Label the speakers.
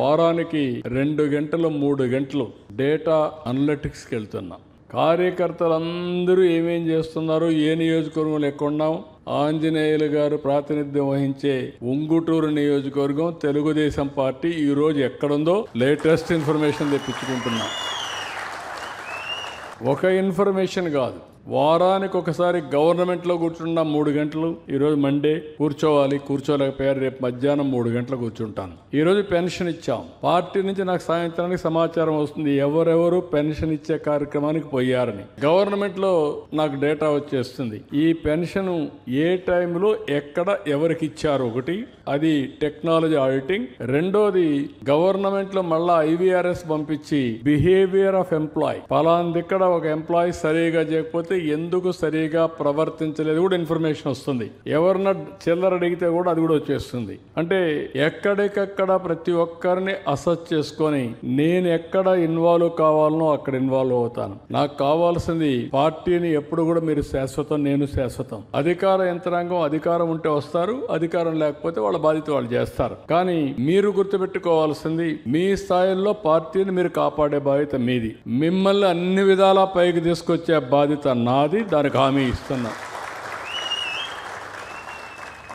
Speaker 1: వారానికి 2 గంటలు 3 గంటలు డేటా అనలిటిక్స్కి వెళ్తున్నాం. కార్యకర్తలందరూ ఏమేం చేస్తున్నారు, ఏ నియోజకవర్గంలో ఎక్కున్నాం. ఆంజనేయులు గారు ప్రాతినిధ్యం వహించే ఉంగుటూరు నియోజకవర్గం తెలుగుదేశం పార్టీ ఈరోజు ఎక్కడుందో లేటెస్ట్ ఇన్ఫర్మేషన్ తెప్పించుకుంటున్నాం. ఒక ఇన్ఫర్మేషన్ కాదు, వారానికి ఒకసారి గవర్నమెంట్లో కూర్చున్నా 3 గంటలు. ఈరోజు మండే కూర్చోలేకపోయారు, రేపు మధ్యాహ్నం 3 గంటలు కూర్చుంటాను. ఈరోజు పెన్షన్ ఇచ్చాం. పార్టీ నుంచి నాకు సాయంత్రానికి సమాచారం వస్తుంది ఎవరెవరు పెన్షన్ ఇచ్చే కార్యక్రమానికి పోయారని. గవర్నమెంట్లో నాకు డేటా వచ్చేస్తుంది. ఈ పెన్షన్ ఏ టైంలో ఎక్కడ ఎవరికి ఇచ్చారు, ఒకటి అది టెక్నాలజీ ఆడిటింగ్. రెండోది గవర్నమెంట్లో మళ్ళా IVRS పంపించి బిహేవియర్ ఆఫ్ ఎంప్లాయ్, పలాందిక్కడ ఒక ఎంప్లాయీ సరిగా చేయకపోతే ఎందుకు సరిగా ప్రవర్తించలేదు కూడా ఇన్ఫర్మేషన్ వస్తుంది. ఎవరన్నా చిల్లర అడిగితే కూడా అది కూడా వచ్చేస్తుంది. అంటే ఎక్కడికక్కడ ప్రతి ఒక్కరిని అసెస్ చేసుకొని నేను ఎక్కడ ఇన్వాల్వ్ కావాలనో అక్కడ ఇన్వాల్వ్ అవుతాను. నాకు కావాల్సింది పార్టీని ఎప్పుడు కూడా మీరు శాశ్వతం, నేను శాశ్వతం. అధికార యంత్రాంగం అధికారం ఉంటే వస్తారు, అధికారం లేకపోతే వాళ్ళ బాధ్యత వాళ్ళు చేస్తారు. కానీ మీరు గుర్తుపెట్టుకోవాల్సింది మీ స్థాయిలో పార్టీని మీరు కాపాడే బాధ్యత మీది. మిమ్మల్ని అన్ని విధాలా పైకి తీసుకొచ్చే బాధ్యత నాది. దానికి హామీ ఇస్తున్నా.